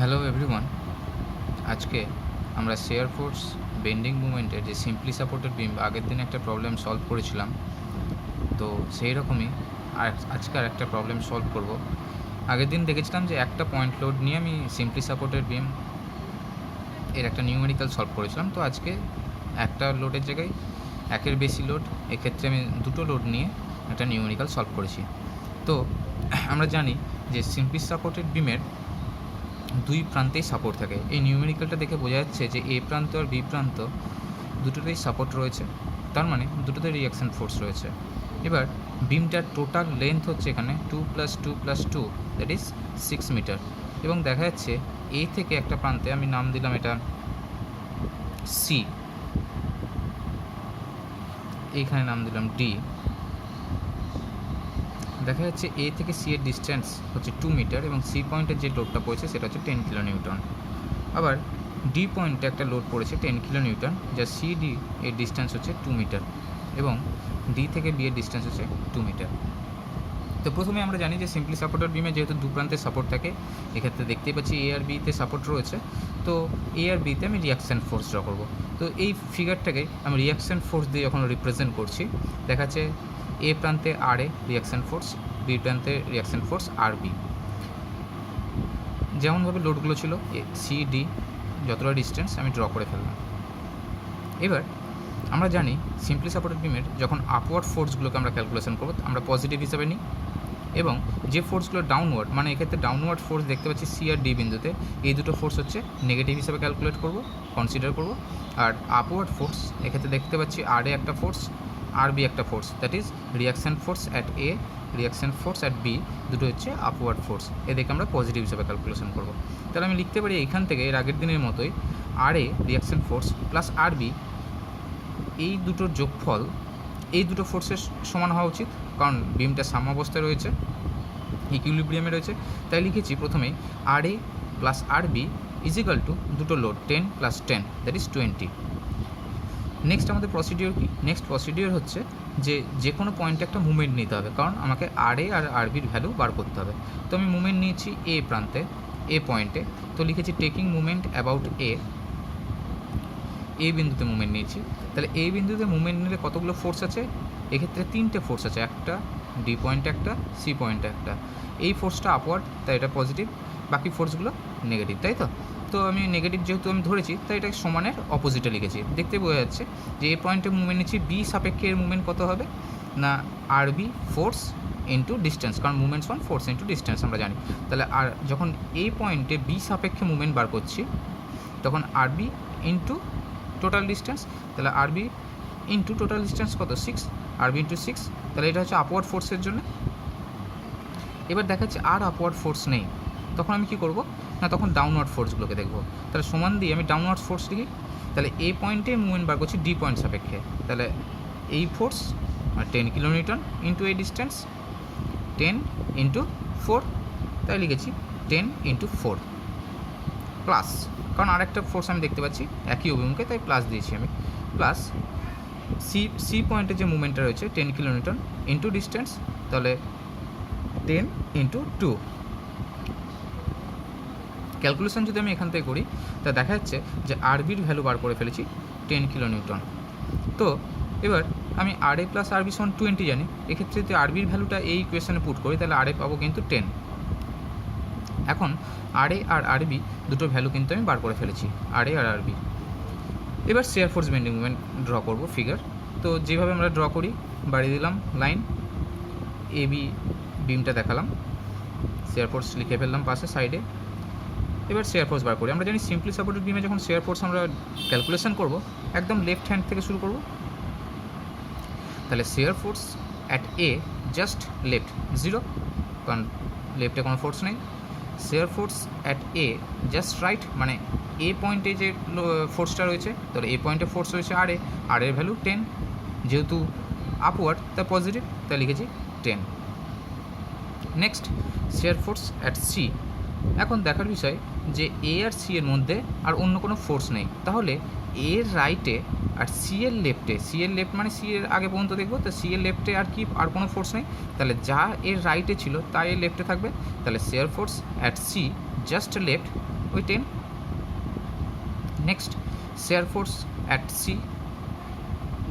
Hello everyone, আজকে আমরা share force bending মুভমেন্টের যে সিম্পলি সাপোর্টেড বিম আগের দিন একটা প্রবলেম সলভ করেছিলাম, তো সেই রকমই আজকে আর একটা প্রবলেম সলভ করব। আগের দিন দেখেছিলাম যে একটা পয়েন্ট লোড নিয়ে আমি সিম্পলি সাপোর্টেড বিম এর একটা নিউমেরিক্যাল সলভ করেছিলাম। তো আজকে একটা লোডের জায়গায় একের বেশি লোড, এক্ষেত্রে আমি দুটো লোড নিয়ে একটা নিউমেরিক্যাল সলভ করেছি। তো আমরা জানি যে সিম্পলি সাপোর্টেড বিমের দুই প্রান্তেই সাপোর্ট থাকে। এই নিউমেরিক্যালটা দেখে বোঝা যাচ্ছে যে এ প্রান্ত আর বি প্রান্ত দুটোতেই সাপোর্ট রয়েছে, তার মানে দুটোতে রিয়াকশান ফোর্স রয়েছে। এবার বিমটার টোটাল লেন্থ হচ্ছে এখানে 2 + 2 + 2 দ্যাট ইজ 6 মিটার, এবং দেখা যাচ্ছে এ থেকে একটা প্রান্তে আমি নাম দিলাম এটা সি, এইখানে নাম দিলাম ডি। দেখা যাচ্ছে এ থেকে সি এর ডিস্টেন্স হচ্ছে 2 মিটার এবং সি পয়েন্টের যে লোডটা পড়েছে সেটা হচ্ছে 10 কিলো নিউটন। আবার ডি পয়েন্টে একটা লোড পড়েছে 10 কিলো নিউটন, যা সি ডি এর ডিস্টেন্স হচ্ছে 2 মিটার এবং ডি থেকে বি এর ডিস্টেন্স হচ্ছে 2 মিটার। তো প্রথমে আমরা জানি যে সিম্পলি সাপোর্টেড বিমে যেহেতু দু প্রান্তে সাপোর্ট থাকে, এক্ষেত্রে দেখতেই পাচ্ছি এ আর বিতে সাপোর্ট রয়েছে। তো এ আর বিতে আমি রিয়াকশান ফোর্স ড্র করবো। তো এই ফিগারটাকে আমি রিয়াকশান ফোর্স দিয়ে যখন রিপ্রেজেন্ট করছি, দেখা যাচ্ছে এ প্রান্তে আর এ রিয়াকশান ফোর্স, বি প্রান্তে রিয়াকশান ফোর্স আর বি। যেমনভাবে লোডগুলো ছিল সি ডি যতটা ডিস্টেন্স আমি ড্র করে ফেললাম। এবার আমরা জানি সিম্পলি সাপোর্টেড বিমের যখন আপওয়ার্ড ফোর্সগুলোকে আমরা ক্যালকুলেশন করবো, আমরা পজিটিভ হিসাবে নিই, এবং যে ফোর্সগুলো ডাউনওয়ার্ড, মানে এক্ষেত্রে ডাউনওয়ার্ড ফোর্স দেখতে পাচ্ছি সি আর ডি বিন্দুতে, এই দুটো ফোর্স হচ্ছে নেগেটিভ হিসাবে ক্যালকুলেট করব, কনসিডার করব। আর আপওয়ার্ড ফোর্স এক্ষেত্রে দেখতে পাচ্ছি আর এ একটা ফোর্স, আর বি একটা force, that is reaction force at A, reaction force at B, দুটো হচ্ছে আপওয়ার্ড ফোর্স। এদেরকে আমরা পজিটিভ হিসাবে ক্যালকুলেশন করব। তাহলে আমি লিখতে পারি এখান থেকে এর আগের দিনের মতোই আর এ reaction force plus R B, এই দুটোর যোগফল এই দুটো ফোর্সের সমান হওয়া উচিত, কারণ বিমটা সাম্যাবস্থায় রয়েছে, ইকুইলিব্রিয়ামে রয়েছে। তাই লিখেছি প্রথমেই R A plus R B is equal to দুটো লোড 10 + 10 দ্যাট ইজ 20। নেক্সট আমাদের প্রসিডিওর কি? নেক্সট প্রসিডিওর হচ্ছে যে কোনো পয়েন্টে একটা মুভমেন্ট নিতে হবে, কারণ আমাকে আর এ আর আর বির ভ্যালু বার করতে হবে। তো আমি মুভমেন্ট নিয়েছি এ প্রান্তে, এ পয়েন্টে। তো লিখেছি টেকিং মুভমেন্ট অ্যাবাউট এ বিন্দুতে মুভমেন্ট নিয়েছি। তাহলে এই বিন্দুতে মুভমেন্ট নিলে কতগুলো ফোর্স আছে? এক্ষেত্রে তিনটে ফোর্স আছে, একটা ডি পয়েন্টে, একটা সি পয়েন্টে একটা। এই ফোর্সটা আপওয়ার্ড, তাই এটা পজিটিভ, বাকি ফোর্সগুলো নেগেটিভ, তাই তো? তো আমি নেগেটিভ যেহেতু আমি ধরেছি, তাই এটা সমানের অপোজিটে লিখেছি। দেখতে বোঝা যাচ্ছে যে এই পয়েন্টে মুভমেন্ট নিচ্ছি, বি সাপেক্ষে এর মুভমেন্ট কত হবে না আর বি ফোর্স ইন্টু ডিস্টেন্স, কারণ movements one force into distance আমরা জানি। তাহলে আর যখন এই পয়েন্টে বি সাপেক্ষে মুভমেন্ট বার করছি, তখন আর বি ইন্টু টোটাল ডিস্টেন্স, তাহলে আর বি ইন্টু টোটাল ডিস্টেন্স কত? 6, আর বি ইন্টু 6, তাহলে এটা হচ্ছে আপওয়ার্ড ফোর্সের জন্য। এবার দেখা যাচ্ছে আর আপওয়ার্ড ফোর্স নেই, তখন আমি কী করবো না, তখন ডাউনওয়ার্ড ফোর্সগুলোকে দেখবো। তাহলে সমান দিয়ে আমি ডাউনওয়ার্ড ফোর্স লিখি। তাহলে এই পয়েন্টে মুভমেন্ট বার করছি ডি পয়েন্ট সাপেক্ষে, তাহলে এই ফোর্স আর 10 কিলো নিউটন ইন্টু এই ডিস্টেন্স 10 ইন্টু 4, তাই লিখেছি 10 ইন্টু 4 প্লাস, কারণ আরেকটা ফোর্স আমি দেখতে পাচ্ছি একই অভিমুখে, তাই প্লাস দিয়েছি আমি, প্লাস সি পয়েন্টে যে মুভমেন্টটা রয়েছে 10 কিলো নিউটন ইন্টু ডিস্টেন্স, তাহলে 10 ইন্টু 2। ক্যালকুলেশন যদি আমি এখান থেকে করি, তা দেখা যাচ্ছে যে আর বির ভ্যালু বার করে ফেলেছি 10 কিলো নিউটন। তো এবার আমি আর এ প্লাস আর বি সমান 20 জানি, এক্ষেত্রে যদি আর বির ভ্যালুটা এই ইকুয়েশনে পুট করি, তাহলে আর এ পাবো কিন্তু 10। এখন আর এ আর আর বি দুটো ভ্যালু কিন্তু আমি বার করে ফেলেছি, আর এ আর আর বি। এবার shear force bending movement draw করব ফিগার। তো যেভাবে আমরা ড্র করি, বাড়িয়ে দিলাম লাইন, এ বি বিমটা দেখালাম, শেয়ার ফোর্স লিখে ফেললাম পাশে সাইডে। এবার শেয়ার ফোর্স বার করি। আমরা জানি সিম্পলি সাপোর্টেড বিমে যখন শেয়ার ফোর্স আমরা ক্যালকুলেশন করব, একদম লেফট হ্যান্ড থেকে শুরু করব। তাহলে shear force at A just left 0, কারণ লেফটে কোনো ফোর্স নেই। Share force at A just right, মানে এ পয়েন্টে যে ফোর্সটা রয়েছে, তাহলে এ পয়েন্টে ফোর্স রয়েছে আর এর ভ্যালু 10, যেহেতু আপওয়ার্ড তা পজিটিভ, তাই লিখেছি 10। Next shear force at C. এখন দেখার বিষয় যে এ আর সি এর মধ্যে আর অন্য কোনো ফোর্স নেই, তাহলে এর রাইটে আর সি এর লেফটে, সি এর লেফট মানে সি এর আগে পর্যন্ত দেখবো, তো সি এর লেফটে আর কোনো ফোর্স নেই, তাহলে যা এর রাইটে ছিল তা এর লেফটে থাকবে। তাহলে shear force at C just left ওই 10। Next shear force at C,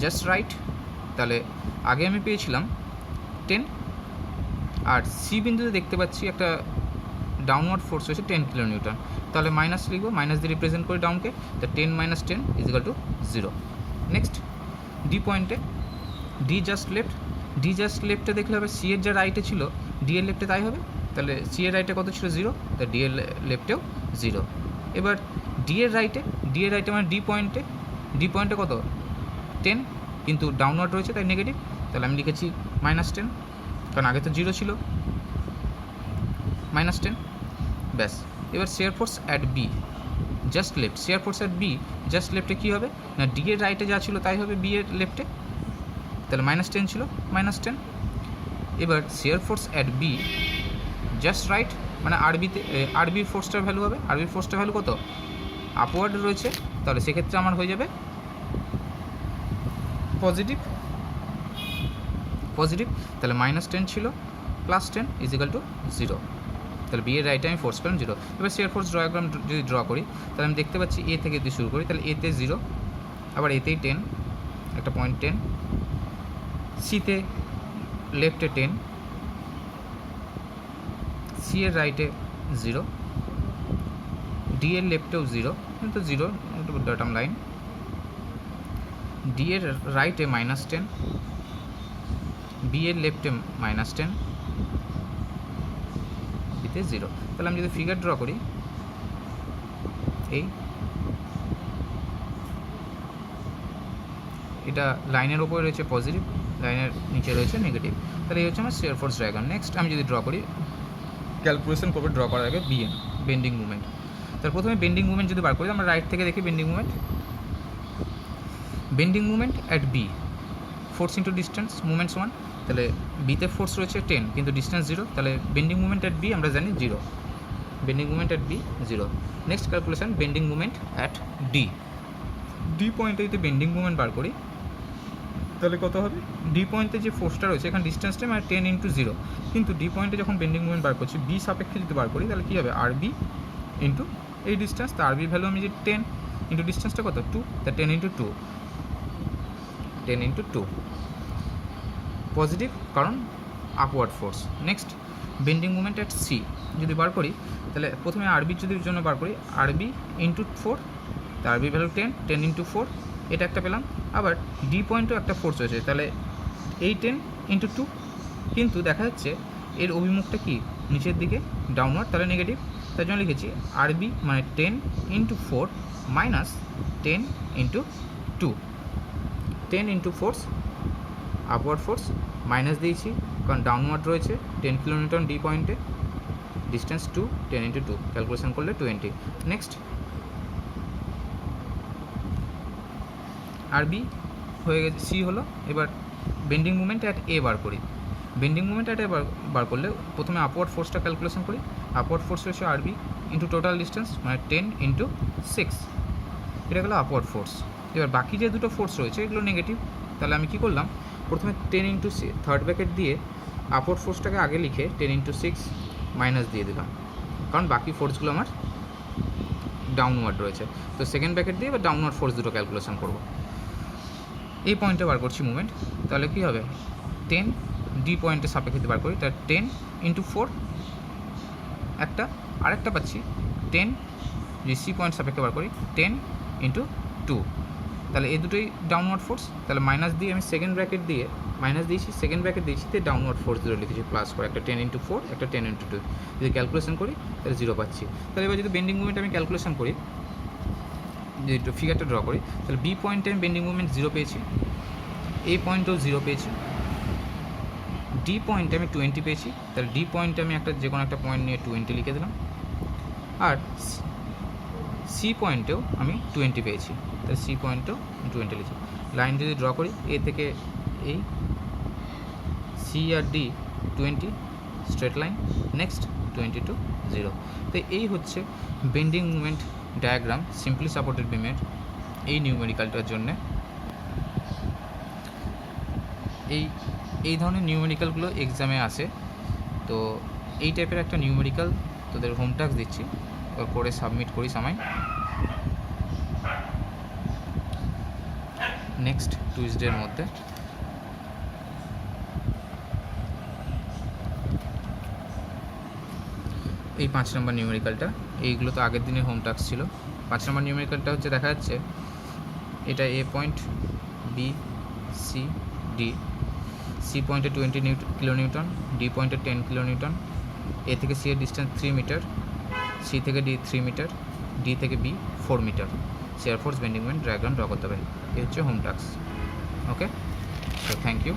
just right. তাহলে আগে আমি পেয়েছিলাম 10, আর সি বিন্দুতে দেখতে পাচ্ছি একটা ডাউনওয়ার্ড ফোর্স হচ্ছে 10 কিলো নিউটন। তাহলে মাইনাস লিখবো, মাইনাস দিয়ে রিপ্রেজেন্ট করি ডাউনকে, তা 10 - 10 = 0। নেক্সট ডি পয়েন্টে, ডি জাস্ট লেফটে দেখলে হবে সি এর যা রাইটে ছিল ডি এর লেফটে তাই হবে। তাহলে সি এর রাইটে কত ছিল 0, তা ডি এর লেফটেও 0। এবার ডি এর রাইটে মানে ডি পয়েন্টে কত 10, কিন্তু ডাউনওয়ার্ড রয়েছে তাই নেগেটিভ, তাহলে আমি লিখেছি -10, কারণ আগে তো 0 ছিল, -10। ব্যাস। এবার shear force at B just left, shear force at B just লেফটে কী হবে না, ডি এর রাইটে যা ছিল তাই হবে বি এর লেফটে, তাহলে -10 ছিল, -10। এবার shear force at B just right মানে আরবির ফোর্সটার ভ্যালু হবে, আরবির ফোর্সটার ভ্যালু কত আপওয়ার্ড রয়েছে, তাহলে সেক্ষেত্রে আমার হয়ে যাবে পজিটিভ। তাহলে -10 ছিল, +10 = 0। তাহলে বি এর রাইটে আমি ফোর্স পেলাম 0। এবার শেয়ার ফোর্স ডায়াগ্রাম যদি ড্র করি তাহলে আমি দেখতে পাচ্ছি এ থেকে যদি শুরু করি তাহলে এতে 0, আবার এতেই 10, একটা পয়েন্ট 10, সিতে লেফটে 10, সি এর রাইটে 0, ডি এর লেফটেও 0, কিন্তু 0 একটা ডটাম লাইন, ডি এর রাইটে -10, বি এর লেফটে -10, বিতে 0। তাহলে আমি যদি ফিগার ড্র করি, এটা লাইনের ওপরে রয়েছে পজিটিভ, লাইনের নিচে রয়েছে নেগেটিভ, তাহলে এই হচ্ছে আমার শেয়ার ফোর্স ডায়াগ্রাম। নেক্সট আমি যদি ড্র করি, ক্যালকুলেশন করবো ড্র করার আগে বিএম, বেন্ডিং মুভমেন্ট। তার প্রথমে বেন্ডিং মুভমেন্ট যদি বার করি, আমরা রাইট থেকে দেখি bending movement at B, force into distance, movements 1, তাহলে বিতে ফোর্স রয়েছে 10 কিন্তু ডিস্টেন্স 0, তাহলে বেন্ডিং মুভমেন্ট অ্যাট বি আমরা জানি 0, bending movement at B 0। Next calculation bending movement at D পয়েন্টে যদি বেন্ডিং মুভমেন্ট বার করি তাহলে কত হবে, ডি পয়েন্টে যে ফোর্সটা রয়েছে এখানে ডিস্টেন্সটা মানে 10 × 0, কিন্তু ডি পয়েন্টে যখন বেন্ডিং মুভমেন্ট বার করছি বি সাপেক্ষে যদি বার করি তাহলে কী হবে, আর বি ইন্টু এই ডিস্টেন্স, তা আর বির ভ্যালু আমি যে 10 ইন্টু ডিস্টেন্সটা কত 2, তা 10 × 2 পজিটিভ, কারণ upward force. Next bending movement at C যদি বার করি তাহলে প্রথমে আরবির যদি জন্য বার করি, আরবি ইন্টু 4, তা আরবির ভ্যালু 10 × 4, এটা একটা পেলাম। আবার ডি পয়েন্টেও একটা ফোর্স রয়েছে, তাহলে এই 10 × 2, কিন্তু দেখা যাচ্ছে এর অভিমুখটা কি নিচের দিকে ডাউনওয়ার্ড, তাহলে নেগেটিভ, তার জন্য লিখেছি আরবি মানে 10 × 4 -10 × 2, 10 × ফোর্স আপওয়ার্ড ফোর্স, মাইনাস দিয়েছি কারণ ডাউনওয়ার্ড রয়েছে 10 কিলোনিউটন ডি পয়েন্টে, ডিস্টেন্স 2, 10 × 2 ক্যালকুলেশন করলে 20। নেক্সট আরবি হয়ে গেছে, সি হলো। এবার বেন্ডিং মুভমেন্ট অ্যাট এ বার করি, বেন্ডিং মুভমেন্ট অ্যাট এ বার করলে প্রথমে আপওয়ার্ড ফোর্সটা ক্যালকুলেশন করি, আপওয়ার্ড ফোর্স রয়েছে আরবি ইন্টু টোটাল ডিস্টেন্স মানে 10 × 6, এটা গেলো আপওয়ার্ড ফোর্স। এবার বাকি যে দুটো ফোর্স রয়েছে এগুলো নেগেটিভ, তাহলে আমি কী করলাম, প্রথমে 10 × থার্ড ব্র্যাকেট দিয়ে আপওয়ার্ড ফোর্সটাকে আগে লিখে 10 × 6 মাইনাস দিয়ে দিলাম, কারণ বাকি ফোর্সগুলো আমার ডাউনওয়ার্ড রয়েছে, তো সেকেন্ড ব্র্যাকেট দিয়ে এবার ডাউনওয়ার্ড ফোর্স দুটো ক্যালকুলেশন করব। এই পয়েন্টে বার করছি মুভমেন্ট, তাহলে কী হবে 10 ডি পয়েন্টের সাপেক্ষে বার করি, তার 10 × 4 একটা, আরেকটা পাচ্ছি 10 যদি সি পয়েন্ট সাপেক্ষে বার করি 10 × 2, তাহলে এই দুটোই ডাউনওয়ার্ড ফোর্স, তাহলে মাইনাস দিয়ে আমি সেকেন্ড ব্র্যাকেট দিয়ে মাইনাস দিয়েছি, সেকেন্ড ব্র্যাকেট দিয়েছি তে ডাউনওয়ার্ড ফোর্স দুটো লিখেছি প্লাস করে, একটা 10 × 4 একটা 10 × 2, যদি ক্যালকুলেশন করি তাহলে 0 পাচ্ছি। তাহলে এবার যদি বেন্ডিং মুভমেন্ট আমি ক্যালকুলেশন করি, যদি একটু ফিগারটা ড্র করি, তাহলে বি পয়েন্টে আমি বেন্ডিং মুভমেন্ট 0 পেয়েছি, এই পয়েন্টেও 0 পেয়েছি, ডি পয়েন্টে আমি 20 পেয়েছি, তাহলে ডি পয়েন্টে আমি একটা যে কোনো একটা পয়েন্ট নিয়ে 20 লিখে দিলাম, আর সি পয়েন্টেও আমি 20 পেয়েছি, তাহলে সি পয়েন্টেও 20 লিখি। লাইন যদি ড্র করি এ থেকে এই সি আর D 20 straight line, next 20 to 0। তো এই হচ্ছে bending movement diagram simply supported বিমের এই নিউমেরিক্যালটার জন্যে। এই ধরনের নিউমেরিক্যালগুলো এক্সামে আসে, তো এই টাইপের একটা নিউমেরিক্যাল তোদের হোম টাস্ক দিচ্ছি, করে সাবমিট করি সময়। নেক্সট টুইসডের মধ্যে এই 5 নম্বর নিউমেরিক্যালটা, এইগুলো তো আগের দিনের হোম টাস্ক ছিল। 5 নম্বর নিউমেরিক্যালটা হচ্ছে দেখা যাচ্ছে এটা A point, B, C, D. C পয়েন্টে 20 কিলোনিউটন, ডি পয়েন্টে 10 কিলোনিউটন, এ থেকে সি এর ডিস্টেন্স 3 মিটার, সি থেকে ডি 3 মিটার, ডি থেকে B 4 metre. Shear force, bending moment, diagram draw করতে হবে। এই হচ্ছে home task. Okay, so thank you.